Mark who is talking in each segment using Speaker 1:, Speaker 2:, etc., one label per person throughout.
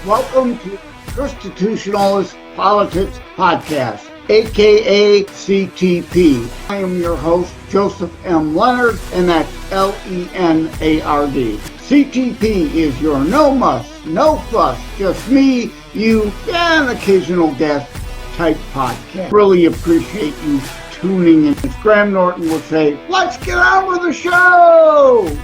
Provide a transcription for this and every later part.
Speaker 1: Welcome to Constitutionalist Politics Podcast, aka CTP. I am your host, Joseph M. Leonard, and that's Lenard. CTP is your no muss, no fuss, just me, you, and occasional guest type podcast. Really appreciate you tuning in. As Graham Norton would say, let's get on with the show!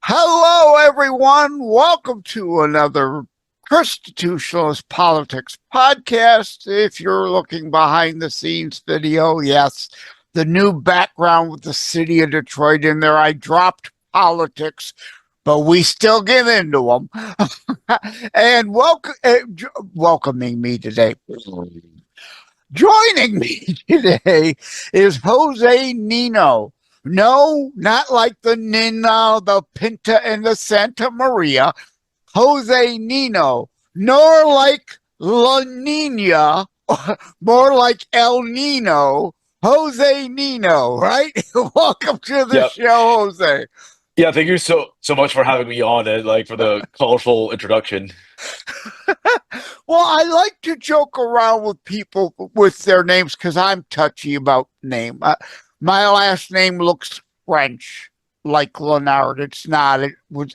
Speaker 1: Hello, everyone. Welcome to another Constitutionalist Politics Podcast. If you're looking behind the scenes video, yes, the new background with the city of Detroit in there. I dropped politics, but we still get into them. And welcoming me today. Joining me today is Jose Nino. No, not like the Nino, the Pinta, and the Santa Maria. Jose Nino, nor like La Nina, more like El Nino. Jose Nino, right? Welcome to the show, Jose.
Speaker 2: Yeah, thank you so much for having me on and for the colorful introduction.
Speaker 1: Well, I like to joke around with people with their names because I'm touchy about name. My last name looks French, like Leonard. It's not.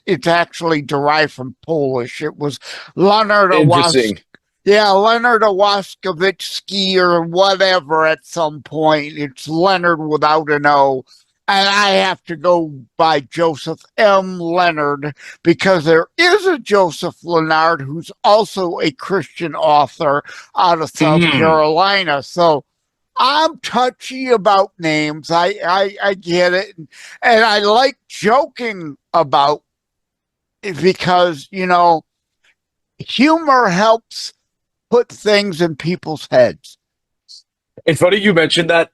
Speaker 1: It's actually derived from Polish. It was Leonard
Speaker 2: Interesting.
Speaker 1: Leonard Owaskowicki or whatever at some point. It's Leonard without an O. And I have to go by Joseph M. Leonard because there is a Joseph Leonard who's also a Christian author out of South Carolina. So I'm touchy about names. I get it. And I like joking about it because, humor helps put things in people's heads.
Speaker 2: It's funny you mentioned that,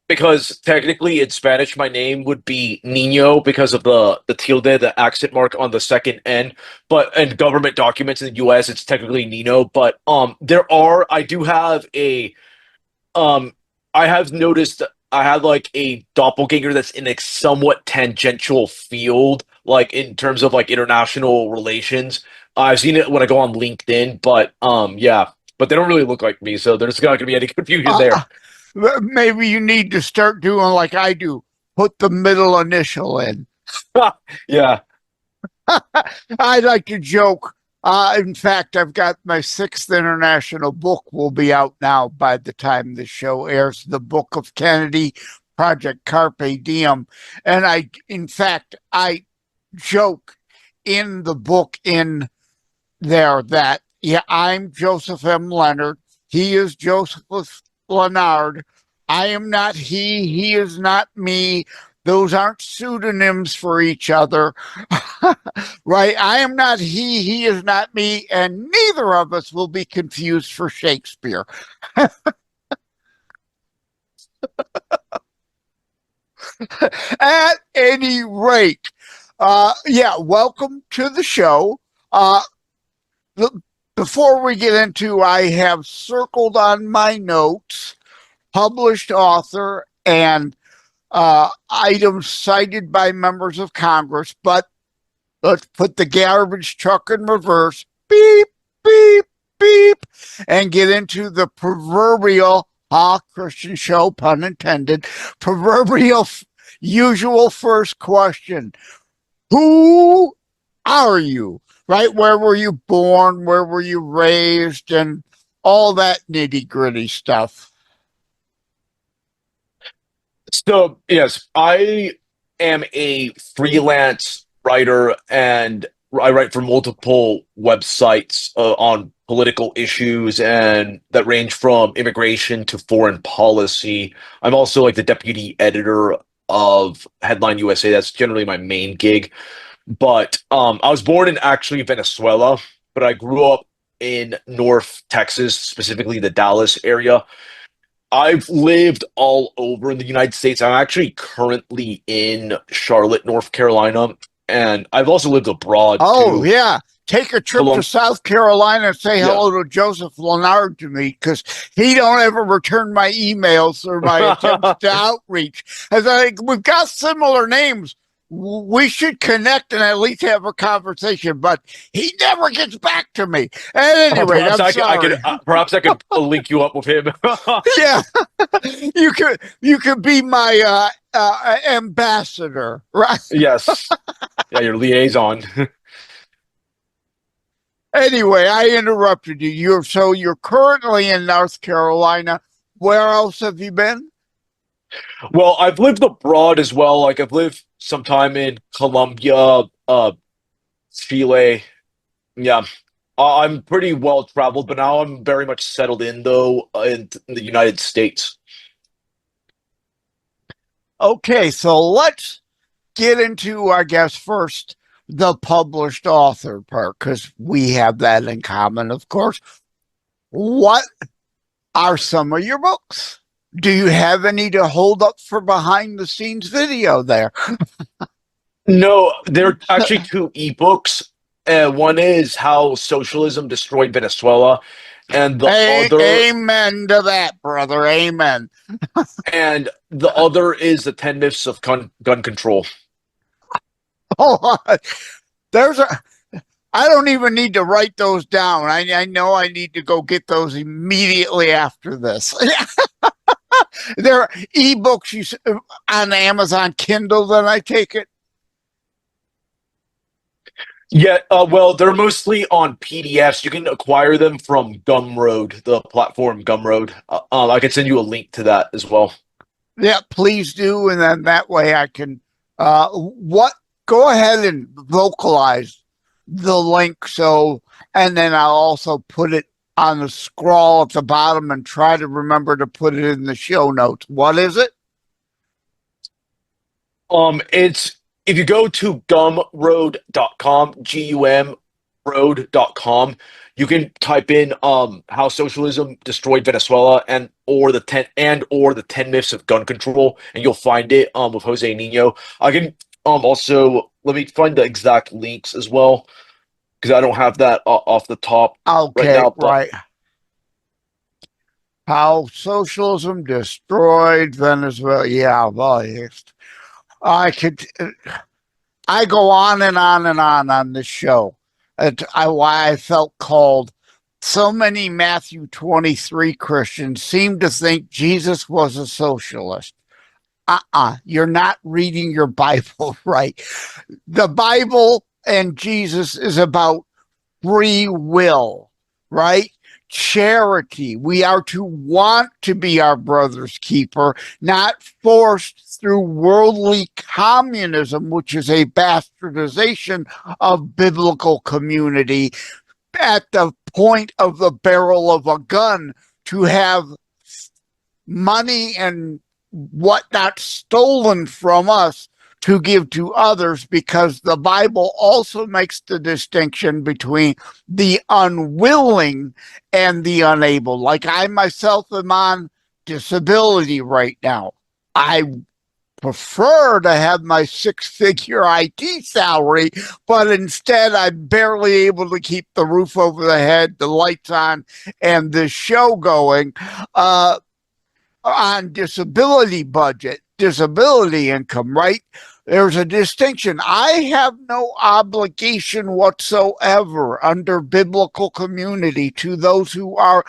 Speaker 2: because technically in Spanish my name would be Nino because of the tilde, the accent mark on the second N. But in government documents in the US it's technically Nino. But I have noticed I have a doppelganger that's in a somewhat tangential field, in terms of international relations. I've seen it when I go on LinkedIn, but but they don't really look like me, so there's not going to be any confusion there.
Speaker 1: Maybe you need to start doing like I do. Put the middle initial in.
Speaker 2: Yeah.
Speaker 1: I like to joke. In fact, I've got my 6th international book will be out now by the time the show airs. The Book of Kennedy, Project Carpe Diem. And I joke in the book in there that, I'm Joseph M. Leonard. He is Joseph Leonard. I am not he is not me. Those aren't pseudonyms for each other, right? I am not he is not me, and neither of us will be confused for Shakespeare. At any rate, welcome to the show. Before we get into, I have circled on my notes, published author and items cited by members of Congress, but let's put the garbage truck in reverse, beep, beep, beep, and get into the proverbial, Christian show, pun intended, proverbial usual first question. Who are you? Right? Where were you born? Where were you raised? And all that nitty-gritty stuff.
Speaker 2: So, yes, I am a freelance writer, and I write for multiple websites on political issues, and that range from immigration to foreign policy. I'm also the deputy editor of Headline USA. That's generally my main gig. But I was born in actually Venezuela, but I grew up in North Texas, specifically the Dallas area. I've lived all over in the United States. I'm actually currently in Charlotte, North Carolina, and I've also lived abroad.
Speaker 1: Oh, yeah. Take a trip to South Carolina and say hello to Joseph Leonard to me, because he don't ever return my emails or my attempts to outreach. As we've got similar names. we should connect and at least have a conversation, but he never gets back to me. At any rate, I'm sorry.
Speaker 2: Perhaps I could link you up with him.
Speaker 1: Yeah, you could be my ambassador, right?
Speaker 2: Yes. Yeah, your liaison.
Speaker 1: Anyway, I interrupted you. You're currently in North Carolina. Where else have you been?
Speaker 2: Well, I've lived abroad as well. Like I've lived some time in Colombia, Chile. Yeah. I'm pretty well traveled, but now I'm very much settled in though in the United States.
Speaker 1: Okay, so let's get into, I guess, first the published author part, because we have that in common, of course. What are some of your books? Do you have any to hold up for behind the scenes video there?
Speaker 2: No, there are actually two ebooks. One is How Socialism Destroyed Venezuela, and
Speaker 1: Amen to that, brother. Amen.
Speaker 2: the other is the 10 Myths of Gun Control.
Speaker 1: Oh, there's a. I don't even need to write those down. I know I need to go get those immediately after this. There are ebooks on Amazon Kindle, then I take it.
Speaker 2: Yeah, well, they're mostly on PDFs. You can acquire them from Gumroad, the platform Gumroad. I can send you a link to that as well.
Speaker 1: Yeah, please do, and then that way I can. Go ahead and vocalize the link, and then I'll also put it on the scroll at the bottom and try to remember to put it in the show notes. What is it?
Speaker 2: It's if you go to gumroad.com, GUM road.com, you can type in How Socialism Destroyed Venezuela or the 10 Myths of Gun Control, and you'll find it with Jose Nino. I can also let me find the exact links as well, because I don't have that off the top right now.
Speaker 1: Right. How Socialism Destroyed Venezuela. Yeah, well, I go on and on and on this show. Why I felt called. So many Matthew 23 Christians seem to think Jesus was a socialist. You're not reading your Bible right. The Bible and Jesus is about free will, right? Charity. We are to want to be our brother's keeper, not forced through worldly communism, which is a bastardization of biblical community at the point of the barrel of a gun, to have money and whatnot stolen from us to give to others, because the Bible also makes the distinction between the unwilling and the unable. Like I myself am on disability right now. I prefer to have my six-figure IT salary, but instead I'm barely able to keep the roof over the head, the lights on, and the show going. On disability income, right? There's a distinction. I have no obligation whatsoever under biblical community to those who are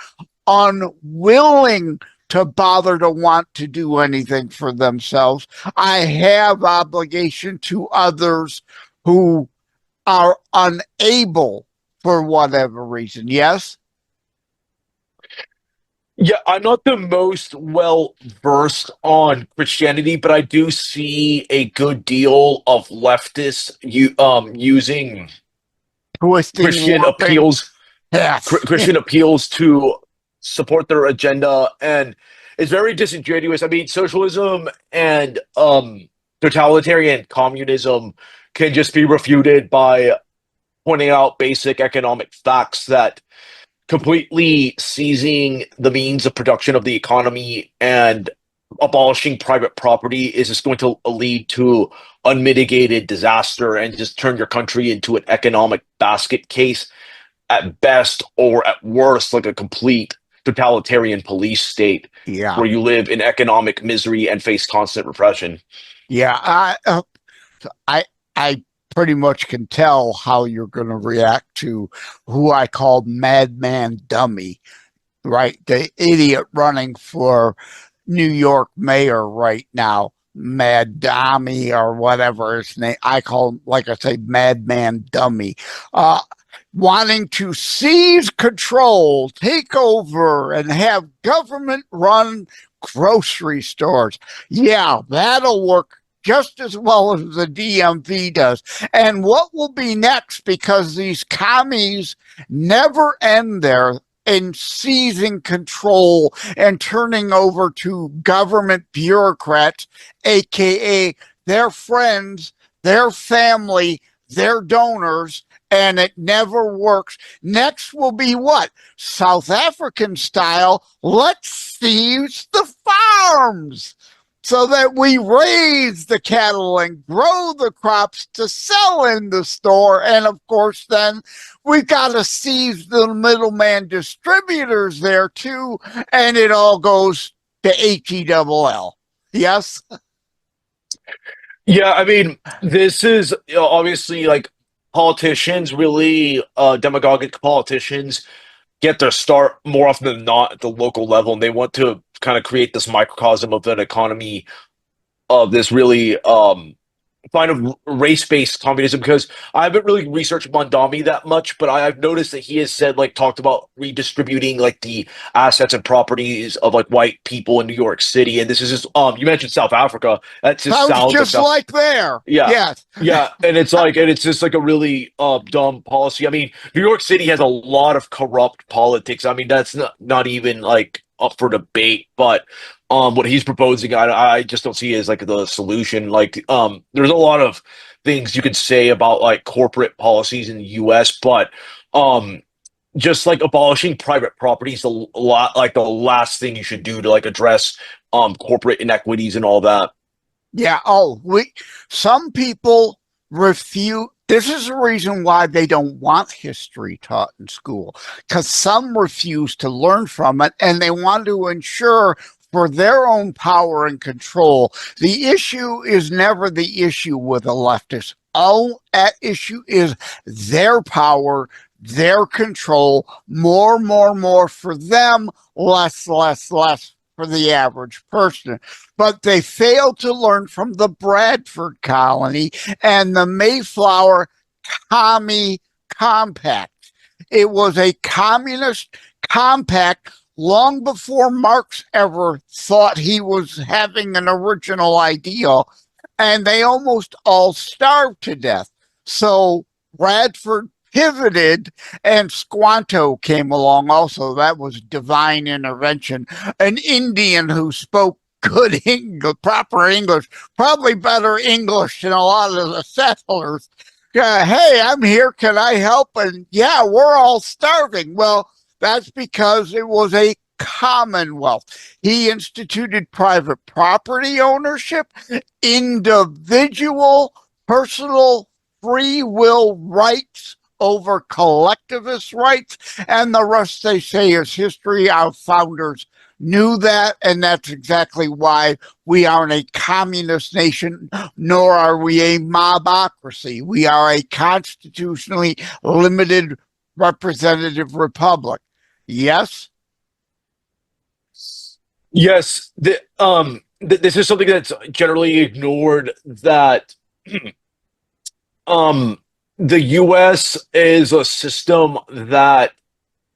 Speaker 1: unwilling to bother to want to do anything for themselves. I have obligation to others who are unable for whatever reason. Yes?
Speaker 2: Yeah, I'm not the most well versed on Christianity, but I do see a good deal of leftists using
Speaker 1: Twisting,
Speaker 2: Christian
Speaker 1: warping.
Speaker 2: appeals
Speaker 1: Yes.
Speaker 2: Christian appeals to support their agenda, and it's very disingenuous. I mean, socialism and totalitarian communism can just be refuted by pointing out basic economic facts that completely seizing the means of production of the economy and abolishing private property is just going to lead to unmitigated disaster and just turn your country into an economic basket case at best, or at worst, like a complete totalitarian police state where you live in economic misery and face constant repression.
Speaker 1: Yeah. I pretty much can tell how you're going to react to who I call Madman Dummy, right? The idiot running for New York mayor right now, Mad Dummy or whatever his name. I call him, like I say, Madman Dummy. Uh, Wanting to seize control, take over, and have government run grocery stores. Yeah, that'll work just as well as the DMV does. And what will be next? Because these commies never end there in seizing control and turning over to government bureaucrats, aka their friends, their family, their donors, and it never works. Next will be what? South African style, let's seize the farms so that we raise the cattle and grow the crops to sell in the store. And of course, then we got to seize the middleman distributors there too. And it all goes to HELL. Yes?
Speaker 2: Yeah, I mean, this is obviously like politicians, really demagogic politicians get their start more often than not at the local level, and they want to kind of create this microcosm of an economy of this really kind of race-based communism, because I haven't really researched Mondami that much, but I've noticed that he has said, like, talked about redistributing like the assets and properties of like white people in New York City. And this is just you mentioned South Africa. That just
Speaker 1: Sounds
Speaker 2: sounds like
Speaker 1: just like there.
Speaker 2: yeah.
Speaker 1: Yes.
Speaker 2: Yeah, and it's just like a really dumb policy. I mean, New York City has a lot of corrupt politics. I mean, that's not even like up for debate, but what he's proposing, I just don't see as like the solution. Like there's a lot of things you could say about like corporate policies in the US, but um just like abolishing private property is a lot like the last thing you should do to like address corporate inequities and all that.
Speaker 1: Yeah. Oh, some people refute. This is the reason why they don't want history taught in school, because some refuse to learn from it and they want to ensure for their own power and control. The issue is never the issue with a leftist. All at issue is their power, their control, more for them, less for the average person. But they failed to learn from the Bradford colony and the Mayflower Commie Compact. It was a communist compact long before Marx ever thought he was having an original idea, and they almost all starved to death. So Bradford pivoted and Squanto came along also. That was divine intervention. An Indian who spoke good English, proper English, probably better English than a lot of the settlers. Hey, I'm here. Can I help? And yeah, we're all starving. Well, that's because it was a commonwealth. He instituted private property ownership, individual personal free will rights over collectivist rights, and the rest they say is history. Our founders knew that, and that's exactly why we aren't a communist nation, nor are we a mobocracy. We are a constitutionally limited representative republic. Yes?
Speaker 2: Yes, this is something that's generally ignored, that um the US is a system that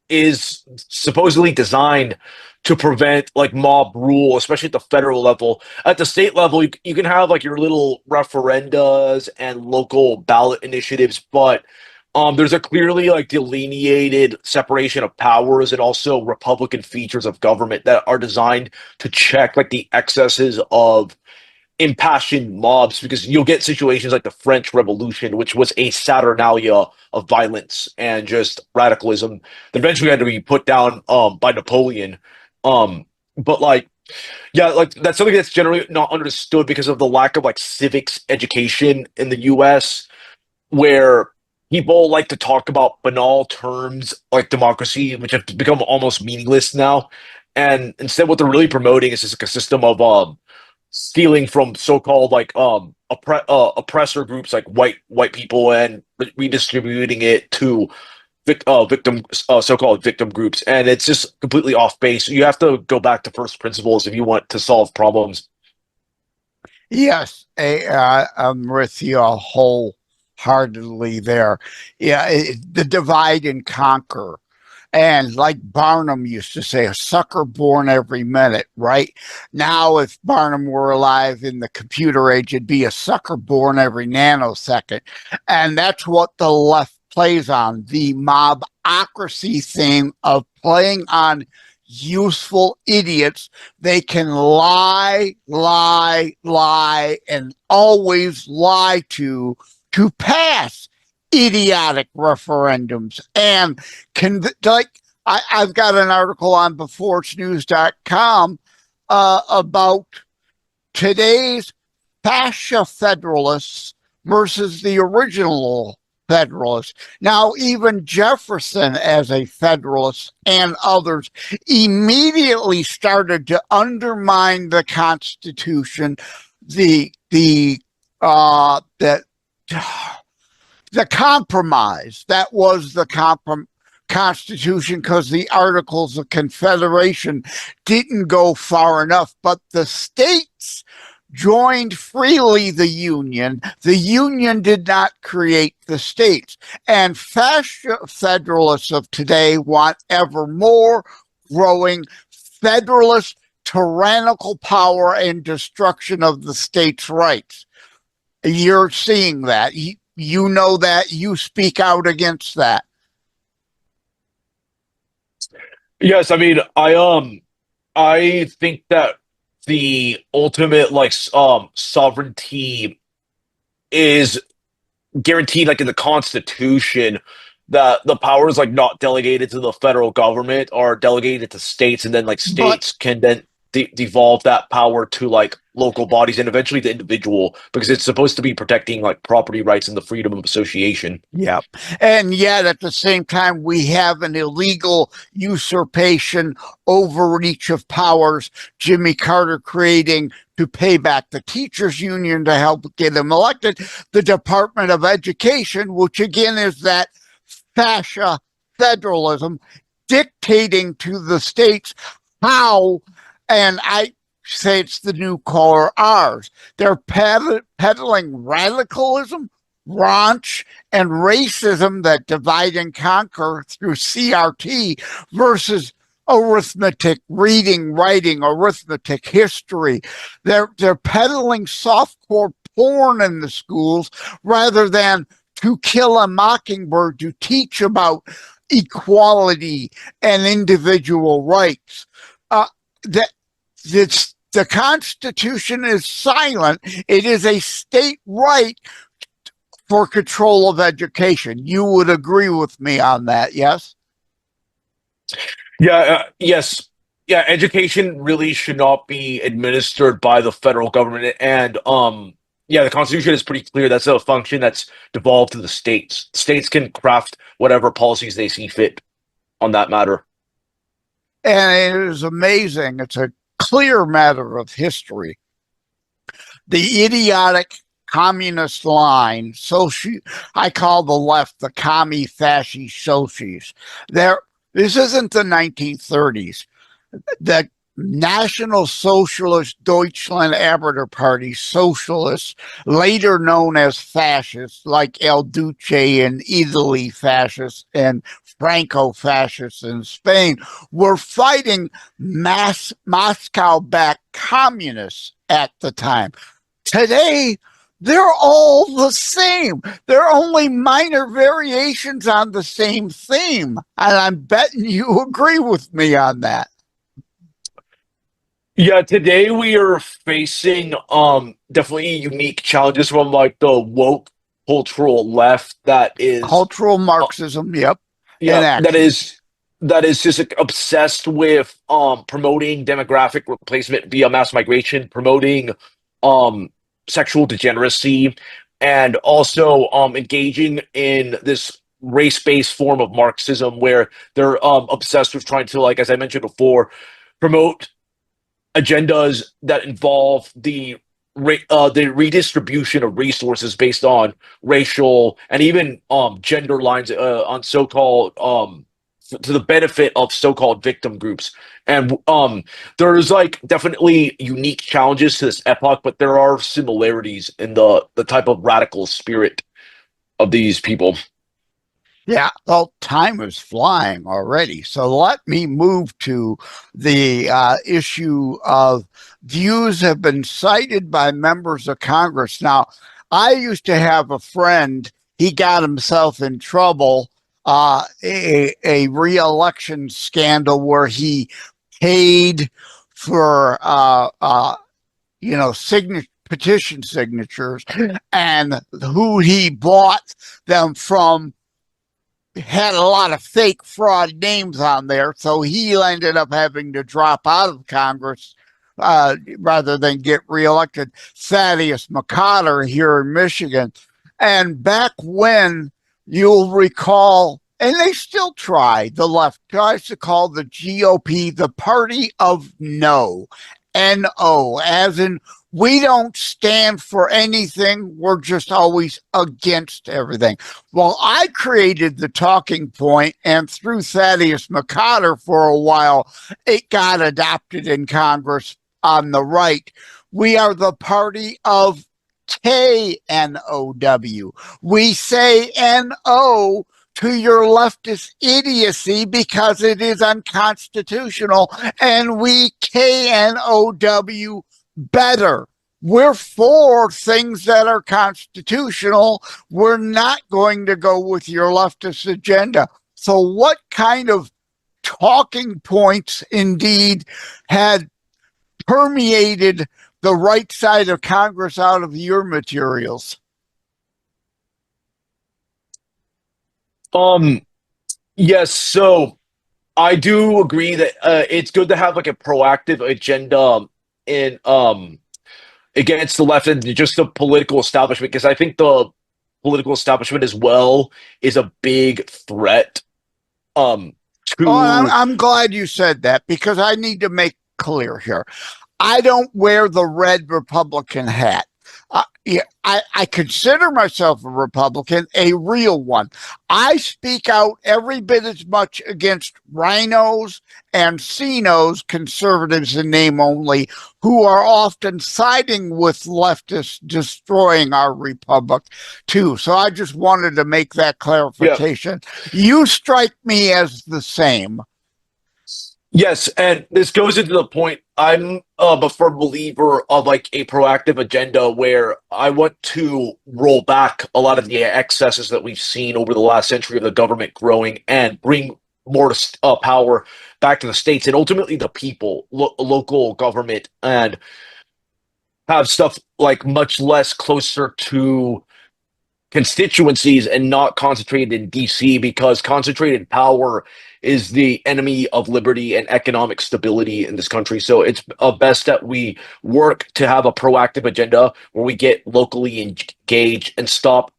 Speaker 2: is supposedly designed to prevent like mob rule, especially at the federal level. At the state level, you can have like your little referendas and local ballot initiatives, but there's a clearly like delineated separation of powers and also Republican features of government that are designed to check like the excesses of impassioned mobs, because you'll get situations like the French Revolution, which was a saturnalia of violence and just radicalism that eventually had to be put down by Napoleon. But like yeah, like that's something that's generally not understood because of the lack of like civics education in the US, where people like to talk about banal terms like democracy, which have become almost meaningless now. And instead what they're really promoting is just like a system of stealing from so-called like oppressor groups like white people and redistributing it to victim so-called victim groups, and it's just completely off base. You have to go back to first principles if you want to solve problems.
Speaker 1: Yes, I'm with you wholeheartedly there. Yeah, the divide and conquer. And like Barnum used to say, a sucker born every minute, right? Now, if Barnum were alive in the computer age, it'd be a sucker born every nanosecond. And that's what the left plays on, the mobocracy theme of playing on useful idiots. They can lie, and always lie to pass idiotic referendums. And I've got an article on beforeitsnews.com about today's fascia federalists versus the original Federalists. Now, even Jefferson, as a Federalist, and others immediately started to undermine the Constitution, the compromise that was the Constitution, because the Articles of Confederation didn't go far enough, but the states joined freely the Union. The Union did not create the states. And fascist Federalists of today want ever more growing federalist tyrannical power and destruction of the states' rights. You're seeing that. You know that. You speak out against that.
Speaker 2: Yes, I mean, I think that the ultimate like sovereignty is guaranteed like in the Constitution, that the power is like not delegated to the federal government or delegated to states, and then like
Speaker 1: But
Speaker 2: states can then devolve that power to like local bodies and eventually the individual, because it's supposed to be protecting like property rights and the freedom of association.
Speaker 1: yeah. And yet at the same time, we have an illegal usurpation, overreach of powers, Jimmy Carter creating to pay back the teachers union to help get him elected, the Department of Education, which again is that fascia federalism, dictating to the states how, and I say it's the new color ours. They're peddling radicalism, raunch, and racism that divide and conquer through CRT versus arithmetic, reading, writing, arithmetic, history. They're peddling softcore porn in the schools rather than To Kill a Mockingbird to teach about equality and individual rights. That the Constitution is silent. It is a state right for control of education. You would agree with me on that, yes?
Speaker 2: Yeah, yes. Yeah, education really should not be administered by the federal government. And yeah, the Constitution is pretty clear. That's a function that's devolved to the states. States can craft whatever policies they see fit on that matter.
Speaker 1: And it is amazing. It's a clear matter of history. The idiotic communist line, I call the left the commie fasci sociis. This isn't the 1930s. The National Socialist Deutschland-Arbeiter Party socialists, later known as fascists, like El Duce in Italy fascists and Franco fascists in Spain, were fighting Moscow-backed communists at the time. Today, they're all the same. They're only minor variations on the same theme. And I'm betting you agree with me on that.
Speaker 2: Yeah, today we are facing definitely unique challenges from like the woke cultural left that is
Speaker 1: Cultural
Speaker 2: uh,
Speaker 1: Marxism, yep, in
Speaker 2: yeah,
Speaker 1: action.
Speaker 2: that is just like, obsessed with promoting demographic replacement via mass migration, promoting um sexual degeneracy, and also engaging in this race-based form of Marxism where they're obsessed with trying to, like as I mentioned before, promote agendas that involve the redistribution of resources based on racial and even gender lines on so-called to the benefit of so-called victim groups. And there's like definitely unique challenges to this epoch, but there are similarities in the type of radical spirit of these people.
Speaker 1: Yeah, well, time is flying already. So let me move to the issue of views have been cited by members of Congress. Now, I used to have a friend, he got himself in trouble, a re-election scandal where he paid for, petition signatures, and who he bought them from had a lot of fake fraud names on there, so he ended up having to drop out of Congress rather than get reelected. Thaddeus McCotter here in Michigan. And back when, you'll recall, and they still try, the left tries to call the GOP the party of no. No, as in we don't stand for anything. We're just always against everything. Well, I created the talking point, and through Thaddeus McCotter for a while, it got adopted in Congress on the right. We are the party of KNOW. We say NO to your leftist idiocy because it is unconstitutional, and we KNOW better. We're for things that are constitutional. We're not going to go with your leftist agenda. So what kind of talking points indeed had permeated the right side of Congress out of your materials?
Speaker 2: Yes, so I do agree that it's good to have like a proactive agenda in against the left and just the political establishment, because I think the political establishment as well is a big threat
Speaker 1: Oh,
Speaker 2: to
Speaker 1: I'm glad you said that, because I need to make clear here. I don't wear the red Republican hat. Yeah, I consider myself a Republican, a real one. I speak out every bit as much against rhinos and CNOs, conservatives in name only, who are often siding with leftists destroying our republic, too. So I just wanted to make that
Speaker 2: yeah.
Speaker 1: clarification. You strike me as the same.
Speaker 2: Yes, and this goes into the point. I'm a firm believer of like a proactive agenda where I want to roll back a lot of the excesses that we've seen over the last century of the government growing and bring more power back to the states and ultimately the people, local government, and have stuff like much less closer to constituencies and not concentrated in DC, because concentrated power is the enemy of liberty and economic stability in this country. So it's best that we work to have a proactive agenda where we get locally engaged and stop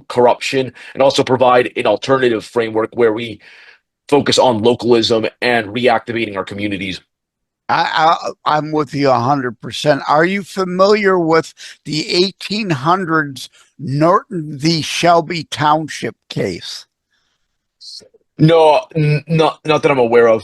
Speaker 2: corruption, and also provide an alternative framework where we focus on localism and reactivating our communities.
Speaker 1: I'm with you 100%. Are you familiar with the 1800s Norton v. Shelby Township case?
Speaker 2: No, not that I'm aware of.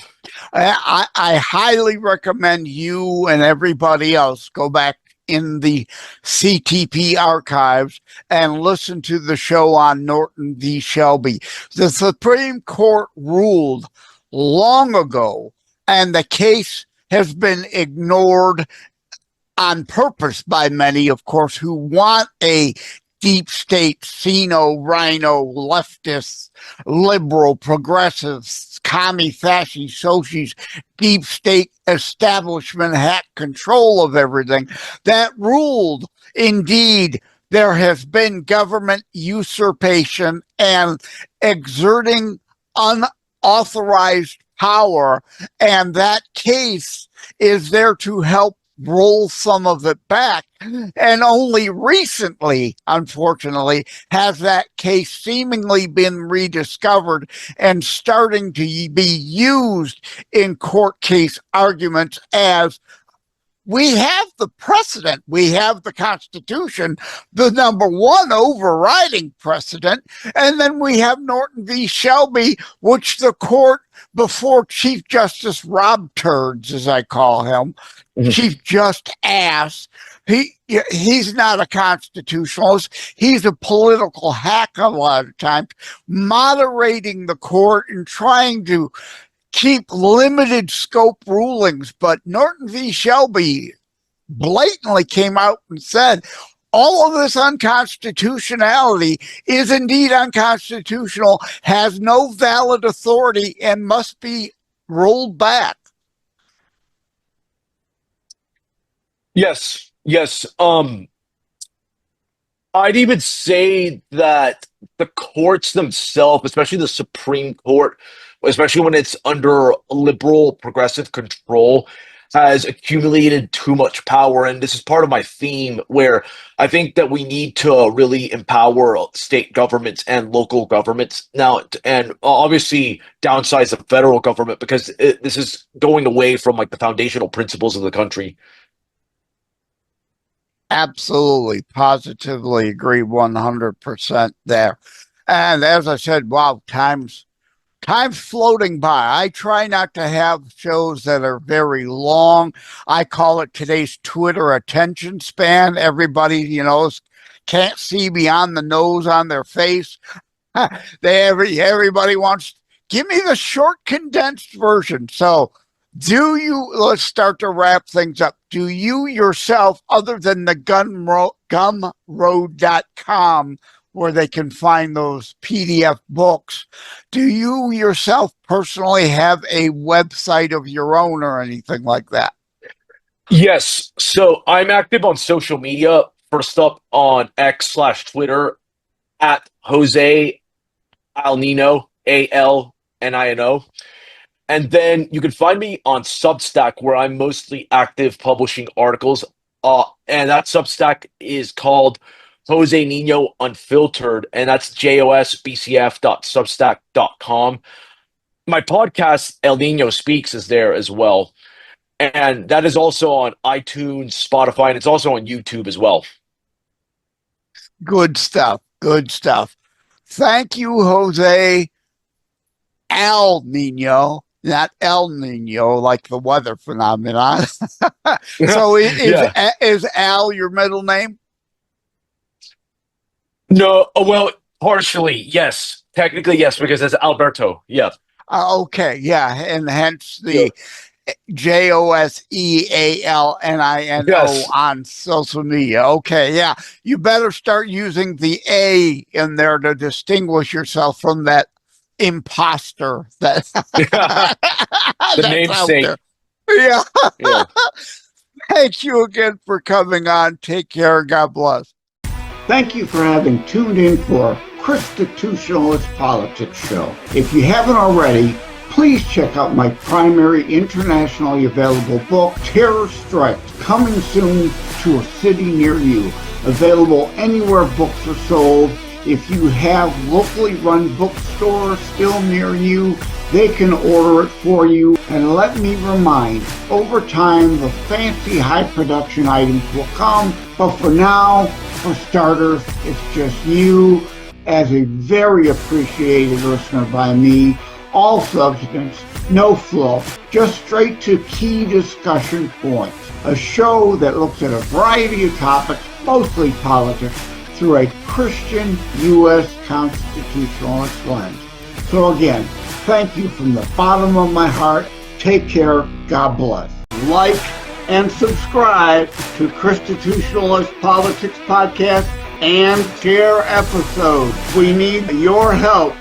Speaker 1: I highly recommend you and everybody else go back in the CTP archives and listen to the show on Norton v. Shelby. The Supreme Court ruled long ago, and the case has been ignored on purpose by many, of course, who want a deep state, Sino, Rhino, leftists, liberal, progressives, commie, fascist, socialists, deep state establishment had control of everything. That ruled, indeed, there has been government usurpation and exerting unauthorized power, and that case is there to help roll some of it back. And only recently, unfortunately, has that case seemingly been rediscovered and starting to be used in court case arguments as we have the precedent. We have the Constitution, the number one overriding precedent. And then we have Norton v. Shelby, which the court, before Chief Justice Rob Turds, as I call him, Chief Just Ass, he's not a constitutionalist. He's a political hack a lot of times, moderating the court and trying to keep limited scope rulings. But Norton v. Shelby blatantly came out and said, all of this unconstitutionality is indeed unconstitutional, has no valid authority, and must be rolled back.
Speaker 2: Yes. I'd even say that the courts themselves, especially the Supreme Court, especially when it's under liberal progressive control, has accumulated too much power. And this is part of my theme where I think that we need to really empower state governments and local governments now, and obviously downsize the federal government, because this is going away from like the foundational principles of the country.
Speaker 1: Absolutely, positively agree 100% there. And as I said, wow, time's floating by. I try not to have shows that are very long. I call it today's Twitter attention span. Everybody, can't see beyond the nose on their face. Everybody wants, give me the short, condensed version. So let's start to wrap things up. Do you yourself, other than the gumroad.com, where they can find those PDF books, do you yourself personally have a website of your own or anything like that?
Speaker 2: Yes. So I'm active on social media. First up on X/Twitter at Jose Alnino, ALNINO. And then you can find me on Substack, where I'm mostly active publishing articles. And that Substack is called Jose Nino Unfiltered, and that's josbcf.substack.com. My podcast, El Nino Speaks, is there as well. And that is also on iTunes, Spotify, and it's also on YouTube as well.
Speaker 1: Good stuff. Thank you, Jose. Al Nino, not El Nino, like the weather phenomenon. So is Al your middle name?
Speaker 2: No, well, partially, yes. Technically, yes, because it's Alberto. Yeah.
Speaker 1: Okay, yeah, and hence the JOSEALNINO on social media. Okay, yeah. You better start using the A in there to distinguish yourself from that imposter that
Speaker 2: the namesake.
Speaker 1: Yeah. Thank you again for coming on. Take care. God bless. Thank you for having tuned in for Constitutionalist Politics Show. If you haven't already, please check out my primary internationally available book, Terror Strikes, coming soon to a city near you. Available anywhere books are sold. If you have locally run bookstores still near you, they can order it for you. And let me remind, over time, the fancy high production items will come. But for now, for starters, it's just you as a very appreciated listener by me. All substance, no fluff, just straight to key discussion points. A show that looks at a variety of topics, mostly politics, through a Christian U.S. constitutionalist lens. So again, thank you from the bottom of my heart. Take care. God bless. Like and subscribe to Constitutionalist Politics Podcast and share episodes. We need your help.